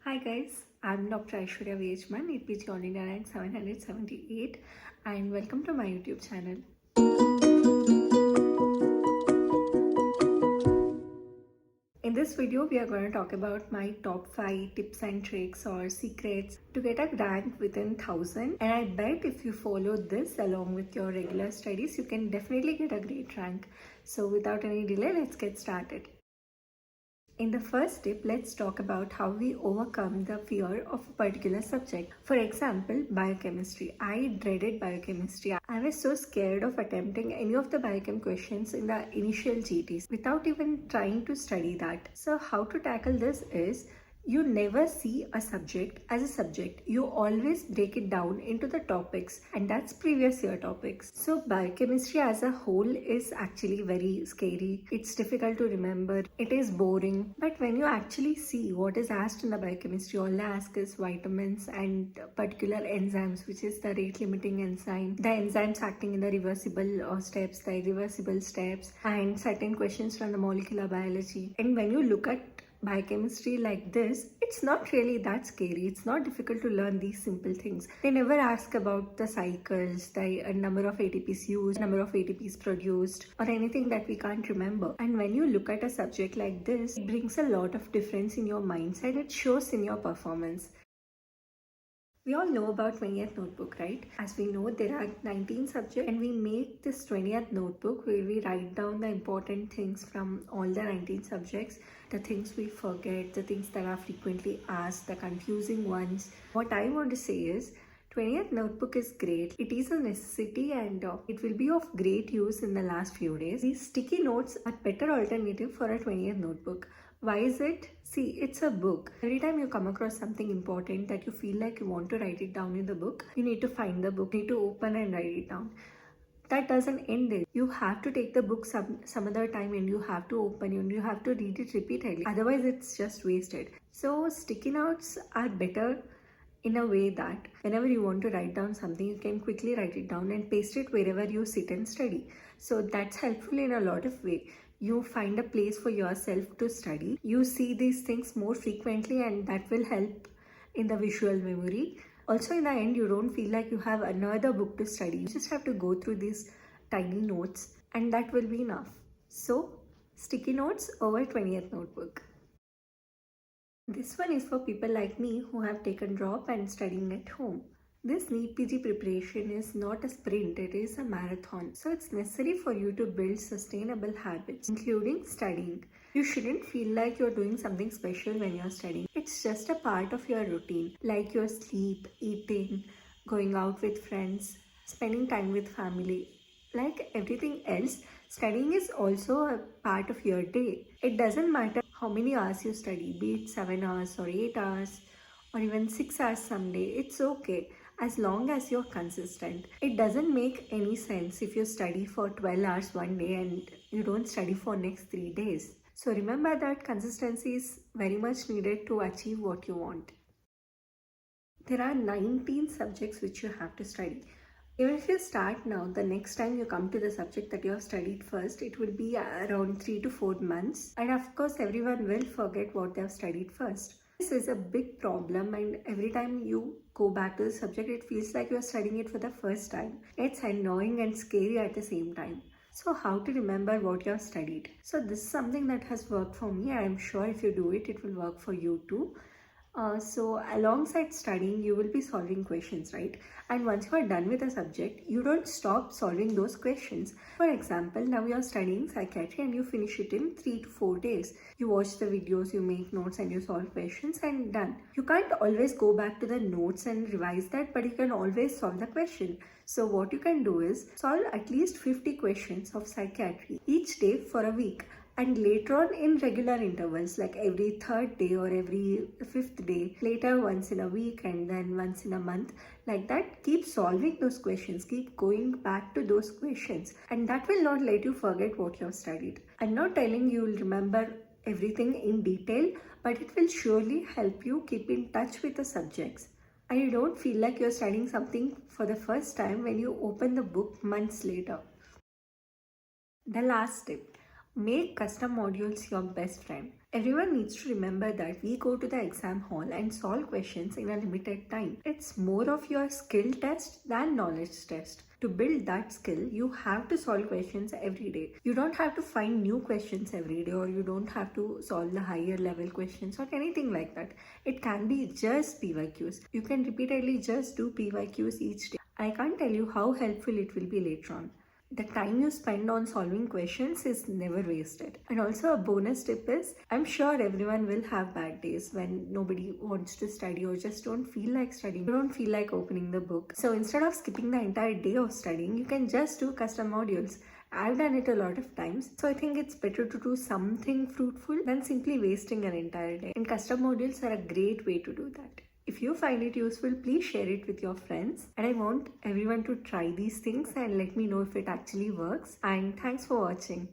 Hi guys, I'm Dr. Aishwarya VH1, Neet PG All India rank 778 and welcome to my YouTube channel. In this video, we are going to talk about my top 5 tips and tricks or secrets to get a rank within 1000, and I bet if you follow this along with your regular studies, you can definitely get a great rank. So without any delay, let's get started. In the first tip, let's talk about how we overcome the fear of a particular subject. For example, biochemistry. I dreaded biochemistry. I was so scared of attempting any of the biochem questions in the initial GTs without even trying to study that. So how to tackle this is, you never see a subject as a subject. You always break it down into the topics, and that's previous year topics. So biochemistry as a whole is actually very scary. It's difficult to remember. It is boring. But when you actually see what is asked in the biochemistry, all they ask is vitamins and particular enzymes, which is the rate limiting enzyme, the enzymes acting in the reversible steps, the irreversible steps, and certain questions from the molecular biology. And when you look at biochemistry like this, it's not really that scary. It's not difficult to learn these simple things. They never ask about the cycles, the number of ATPs used, number of ATPs produced, or anything that we can't remember. And when you look at a subject like this, it brings a lot of difference in your mindset. It shows in your performance. We all know about 20th notebook, right? As we know, there are 19 subjects, and we make this 20th notebook where we write down the important things from all the 19 subjects, the things we forget, the things that are frequently asked, the confusing ones. What I want to say is, 20th notebook is great. It is a necessity, and it will be of great use in the last few days. These sticky notes are better alternative for a 20th notebook. Why is it? See, it's a book. Every time you come across something important that you feel like you want to write it down in the book, you need to find the book, you need to open and write it down. That doesn't end it. You have to take the book some other time, and you have to open it and you have to read it repeatedly. Otherwise, it's just wasted. So sticky notes are better in a way that whenever you want to write down something, you can quickly write it down and paste it wherever you sit and study. So that's helpful in a lot of ways. You find a place for yourself to study. You see these things more frequently, and that will help in the visual memory. Also, in the end, you don't feel like you have another book to study. You just have to go through these tiny notes, and that will be enough. So, sticky notes over 20th notebook. This one is for people like me who have taken drop and studying at home. This Neet PG preparation is not a sprint, it is a marathon. So it's necessary for you to build sustainable habits, including studying. You shouldn't feel like you're doing something special when you're studying. It's just a part of your routine, like your sleep, eating, going out with friends, spending time with family. Like everything else, studying is also a part of your day. It doesn't matter how many hours you study, be it 7 hours or 8 hours or even 6 hours someday. It's okay as long as you're consistent. It doesn't make any sense if you study for 12 hours one day and you don't study for next 3 days. So remember that consistency is very much needed to achieve what you want. There are 19 subjects which you have to study. Even if you start now, the next time you come to the subject that you have studied first, it will be around 3 to 4 months. And of course, everyone will forget what they have studied first. This is a big problem, and every time you go back to the subject, it feels like you are studying it for the first time. It's annoying and scary at the same time. So how to remember what you have studied? So this is something that has worked for me. I am sure if you do it, it will work for you too. So alongside studying, you will be solving questions, right? And once you are done with a subject, you don't stop solving those questions. For example, now you are studying psychiatry and you finish it in 3 to 4 days. You watch the videos, you make notes, and you solve questions, and done. You can't always go back to the notes and revise that, but you can always solve the question. So what you can do is solve at least 50 questions of psychiatry each day for a week. And later on, in regular intervals, like every third day or every fifth day, later once in a week and then once in a month, like that, keep solving those questions, keep going back to those questions, and that will not let you forget what you have studied. I'm not telling you will remember everything in detail, but it will surely help you keep in touch with the subjects. And you don't feel like you're studying something for the first time when you open the book months later. The last tip. Make custom modules your best friend. Everyone needs to remember that we go to the exam hall and solve questions in a limited time. It's more of your skill test than knowledge test. To build that skill, you have to solve questions every day. You don't have to find new questions every day, or you don't have to solve the higher level questions or anything like that. It can be just PYQs. You can repeatedly just do PYQs each day. I can't tell you how helpful it will be later on. The time you spend on solving questions is never wasted. And also, a bonus tip is, I'm sure everyone will have bad days when nobody wants to study or just don't feel like studying. You don't feel like opening the book. So instead of skipping the entire day of studying, you can just do custom modules. I've done it a lot of times, so I think it's better to do something fruitful than simply wasting an entire day. And custom modules are a great way to do that. If you find it useful, please share it with your friends. And I want everyone to try these things and let me know if it actually works. And thanks for watching.